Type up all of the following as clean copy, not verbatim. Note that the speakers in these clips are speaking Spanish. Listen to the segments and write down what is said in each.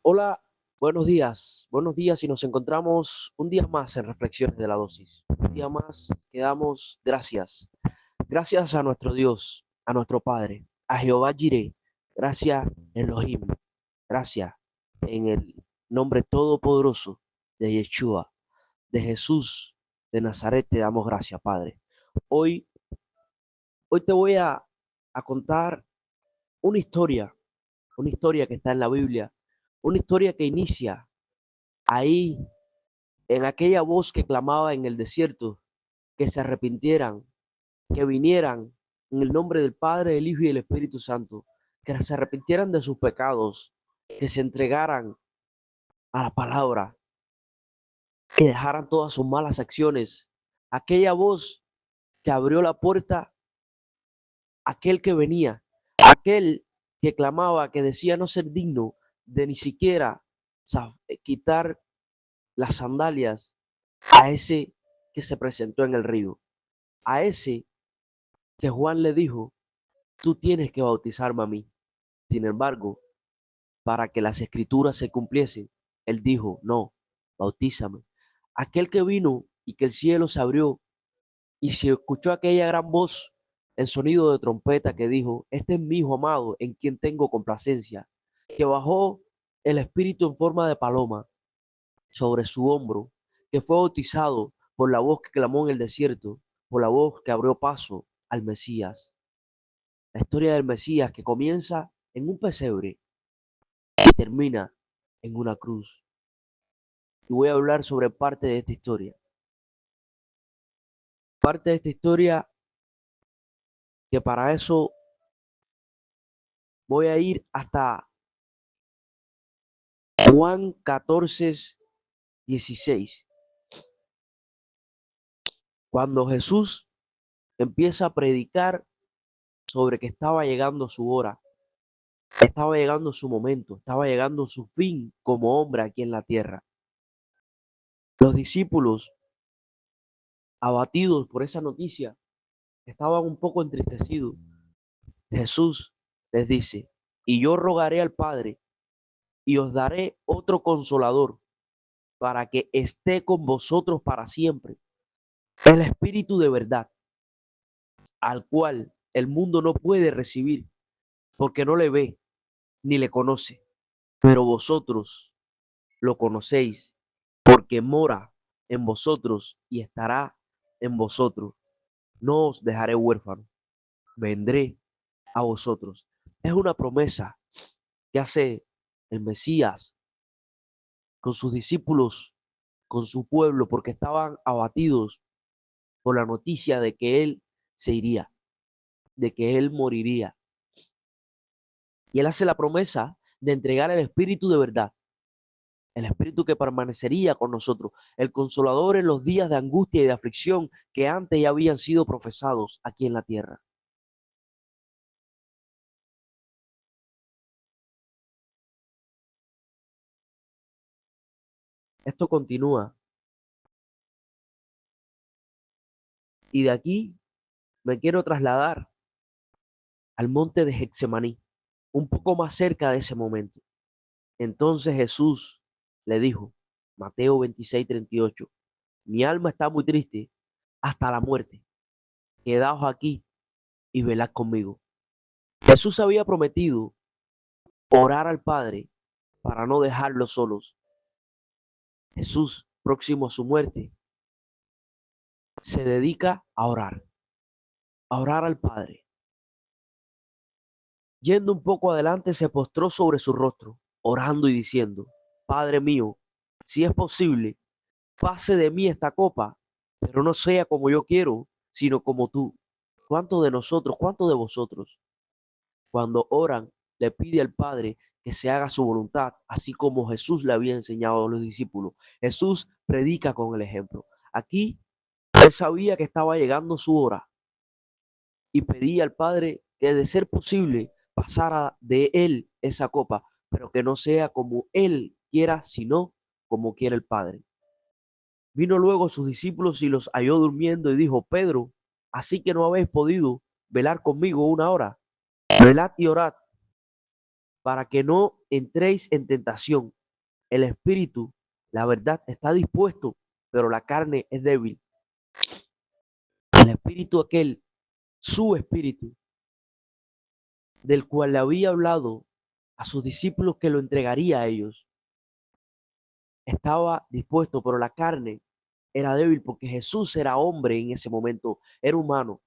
Hola, buenos días y nos encontramos un día más en Reflexiones de la Dosis. Un día más que damos gracias. Gracias a nuestro Dios, a nuestro Padre, a Jehová Jireh. Gracias Elohim. Gracias en el nombre todopoderoso de Yeshua, de Jesús de Nazaret te damos gracias, Padre. Hoy, hoy te voy a contar una una historia que está en la Biblia, una historia que inicia ahí en aquella voz que clamaba en el desierto, que se arrepintieran, que vinieran en el nombre del Padre, del Hijo y del Espíritu Santo, que se arrepintieran de sus pecados, que se entregaran a la palabra, que dejaran todas sus malas acciones. Aquella voz que abrió la puerta, aquel que venía, aquel que clamaba, que decía no ser digno de ni siquiera quitar las sandalias a ese que se presentó en el río, a ese que Juan le dijo, tú tienes que bautizarme a mí. Sin embargo, para que las escrituras se cumpliesen, él dijo, no, bautízame. Aquel que vino y que el cielo se abrió y se escuchó aquella gran voz, el sonido de trompeta que dijo, este es mi hijo amado en quien tengo complacencia, que bajó el espíritu en forma de paloma sobre su hombro, que fue bautizado por la voz que clamó en el desierto, por la voz que abrió paso al Mesías. La historia del Mesías que comienza en un pesebre y termina en una cruz. Y voy a hablar sobre parte de esta historia. Parte de esta historia que para eso voy a ir hasta Juan 14:16. Cuando Jesús empieza a predicar sobre que estaba llegando su hora, estaba llegando su momento, estaba llegando su fin como hombre aquí en la tierra. Los discípulos, abatidos por esa noticia, estaban un poco entristecidos. Jesús les dice, y yo rogaré al Padre y os daré otro consolador para que esté con vosotros para siempre, el Espíritu de verdad, al cual el mundo no puede recibir porque no le ve ni le conoce, pero vosotros lo conocéis porque mora en vosotros y estará en vosotros. No os dejaré huérfano, vendré a vosotros. Es una promesa que hace el Mesías con sus discípulos, con su pueblo, porque estaban abatidos por la noticia de que él se iría, de que él moriría. Y él hace la promesa de entregar el Espíritu de verdad, el Espíritu que permanecería con nosotros, el Consolador en los días de angustia y de aflicción que antes ya habían sido profesados aquí en la tierra. Esto continúa y de aquí me quiero trasladar al monte de Getsemaní, un poco más cerca de ese momento. Entonces Jesús le dijo, Mateo 26:38, mi alma está muy triste hasta la muerte. Quedaos aquí y velad conmigo. Jesús había prometido orar al Padre para no dejarlos solos. Jesús, próximo a su muerte, se dedica a orar al Padre. Yendo un poco adelante, se postró sobre su rostro, orando y diciendo, Padre mío, si es posible, pase de mí esta copa, pero no sea como yo quiero, sino como tú. ¿Cuántos de nosotros, cuántos de vosotros, cuando oran, le pide al Padre que se haga su voluntad, así como Jesús le había enseñado a los discípulos? Jesús predica con el ejemplo. Aquí él sabía que estaba llegando su hora y pedía al Padre que de ser posible pasara de él esa copa, pero que no sea como él quiera, sino como quiere el Padre. Vino luego sus discípulos y los halló durmiendo y dijo, Pedro, así que no habéis podido velar conmigo una hora, velad y orad para que no entréis en tentación. El espíritu, la verdad, está dispuesto, pero la carne es débil. El espíritu aquel, su espíritu, del cual le había hablado a sus discípulos que lo entregaría a ellos, estaba dispuesto, pero la carne era débil porque Jesús era hombre en ese momento, era humano.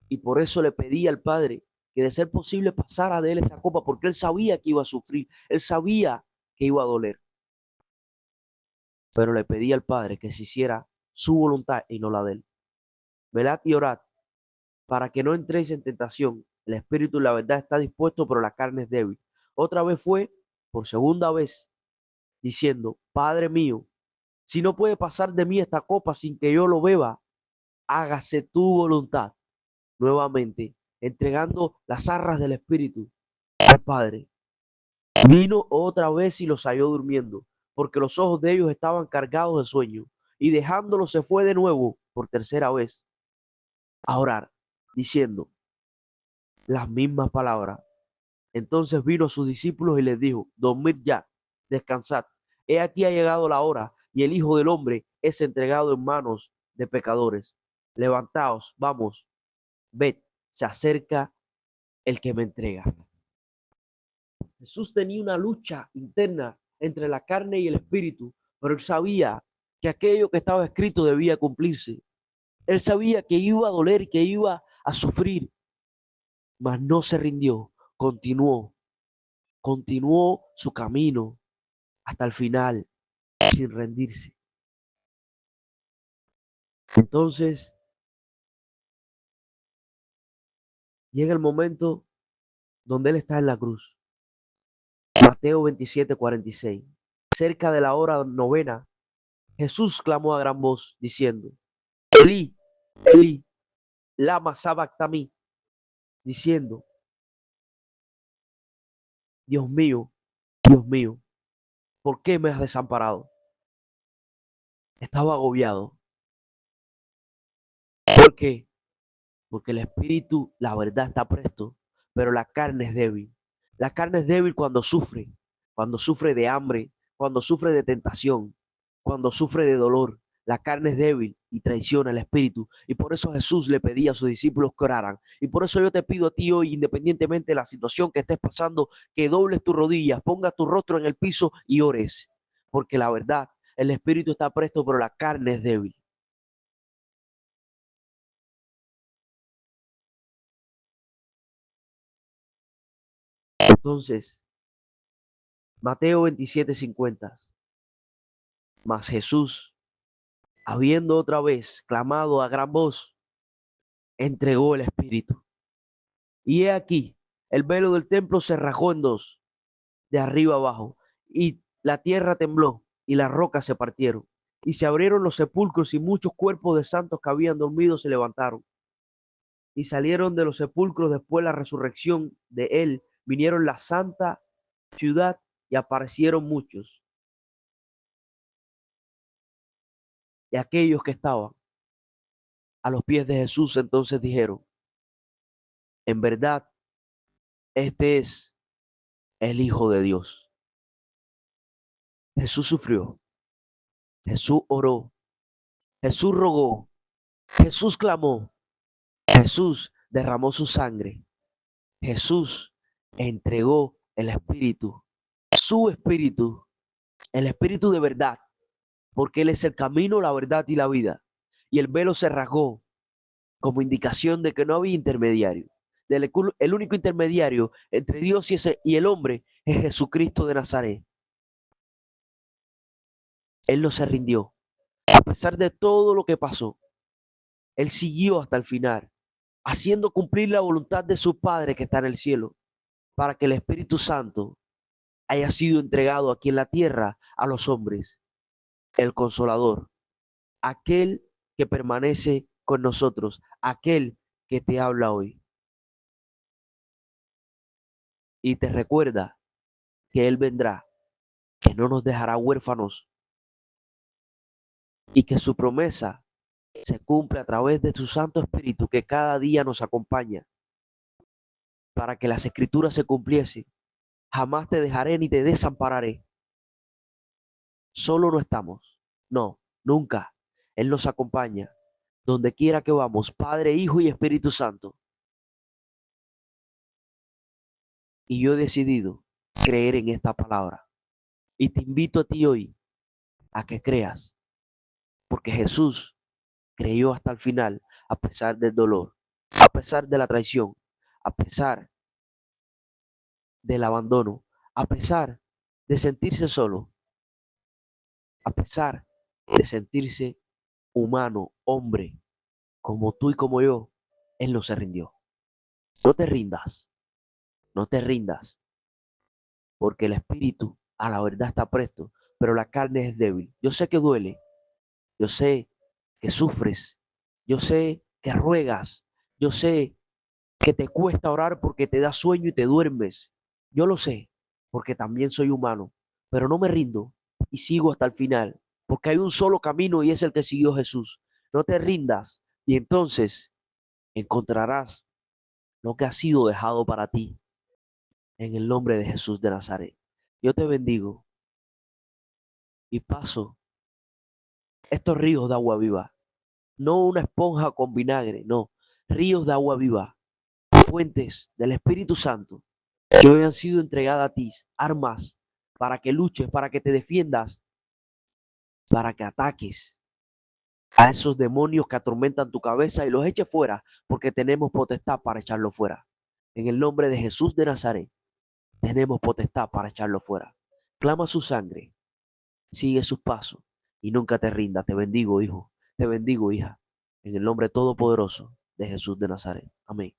Y por eso le pedía al Padre que de ser posible pasara de él esa copa, porque él sabía que iba a sufrir, él sabía que iba a doler. Pero le pedía al Padre que se hiciera su voluntad y no la de él. Velad y orad para que no entréis en tentación. El espíritu, la verdad, está dispuesto, pero la carne es débil. Otra vez fue, por segunda vez, diciendo, Padre mío, si no puede pasar de mí esta copa sin que yo lo beba, hágase tu voluntad. Nuevamente, entregando las arras del espíritu al Padre. Vino otra vez y los halló durmiendo, porque los ojos de ellos estaban cargados de sueño, y dejándolo se fue de nuevo por tercera vez a orar, diciendo las mismas palabras. Entonces vino a sus discípulos y les dijo, dormid ya, descansad. He aquí ha llegado la hora, y el Hijo del Hombre es entregado en manos de pecadores. Levantaos, vamos, ved, se acerca el que me entrega. Jesús tenía una lucha interna entre la carne y el espíritu, pero él sabía que aquello que estaba escrito debía cumplirse. Él sabía que iba a doler, que iba a sufrir, mas no se rindió, continuó su camino hasta el final, sin rendirse. Entonces llega el momento donde él está en la cruz. Mateo 27:46. Cerca de la hora novena, Jesús clamó a gran voz, diciendo, Elí, Elí, lama sabactami, diciendo, Dios mío, ¿por qué me has desamparado? Estaba agobiado. ¿Por qué? Porque el espíritu, la verdad, está presto, pero la carne es débil. La carne es débil cuando sufre de hambre, cuando sufre de tentación, cuando sufre de dolor. La carne es débil y traiciona el espíritu. Y por eso Jesús le pedía a sus discípulos que oraran. Y por eso yo te pido a ti hoy, independientemente de la situación que estés pasando, que dobles tus rodillas, pongas tu rostro en el piso y ores. Porque la verdad, el espíritu está presto, pero la carne es débil. Entonces, Mateo 27:50. Mas Jesús, habiendo otra vez clamado a gran voz, entregó el espíritu. Y he aquí, el velo del templo se rajó en dos, de arriba abajo, y la tierra tembló, y las rocas se partieron, y se abrieron los sepulcros, y muchos cuerpos de santos que habían dormido se levantaron, y salieron de los sepulcros después de la resurrección de él, vinieron la santa ciudad, y aparecieron muchos, y aquellos que estaban a los pies de Jesús entonces dijeron, en verdad, este es el Hijo de Dios. Jesús sufrió, Jesús oró, Jesús rogó, Jesús clamó, Jesús derramó su sangre, Jesús entregó el Espíritu, su Espíritu, el Espíritu de verdad, porque Él es el camino, la verdad y la vida. Y el velo se rasgó como indicación de que no había intermediario. El único intermediario entre Dios y el hombre es Jesucristo de Nazaret. Él no se rindió. A pesar de todo lo que pasó, Él siguió hasta el final, haciendo cumplir la voluntad de su Padre que está en el cielo, para que el Espíritu Santo haya sido entregado aquí en la tierra a los hombres, el Consolador, aquel que permanece con nosotros, aquel que te habla hoy y te recuerda que Él vendrá, que no nos dejará huérfanos y que su promesa se cumple a través de su Santo Espíritu que cada día nos acompaña para que las escrituras se cumpliesen Jamás te dejaré ni te desampararé. Solo no estamos. No, nunca. Él nos acompaña. Donde quiera que vamos, Padre, Hijo y Espíritu Santo. Y yo he decidido creer en esta palabra. Y te invito a ti hoy a que creas, porque Jesús creyó hasta el final, a pesar del dolor, a pesar de la traición, a pesar del abandono, a pesar de sentirse solo, a pesar de sentirse humano, hombre, como tú y como yo, Él no se rindió. No te rindas, no te rindas, porque el espíritu a la verdad está presto, pero la carne es débil. Yo sé que duele, yo sé que sufres, yo sé que ruegas, yo sé que te cuesta orar porque te da sueño y te duermes. Yo lo sé, porque también soy humano, pero no me rindo y sigo hasta el final, porque hay un solo camino y es el que siguió Jesús. No te rindas y entonces encontrarás lo que ha sido dejado para ti en el nombre de Jesús de Nazaret. Yo te bendigo y paso estos ríos de agua viva, no una esponja con vinagre, no, ríos de agua viva, fuentes del Espíritu Santo que hoy han sido entregadas a ti, armas para que luches, para que te defiendas, para que ataques a esos demonios que atormentan tu cabeza y los eches fuera, porque tenemos potestad para echarlo fuera. En el nombre de Jesús de Nazaret, tenemos potestad para echarlo fuera. Clama su sangre, sigue sus pasos y nunca te rindas. Te bendigo, hijo. Te bendigo, hija. En el nombre todopoderoso de Jesús de Nazaret. Amén.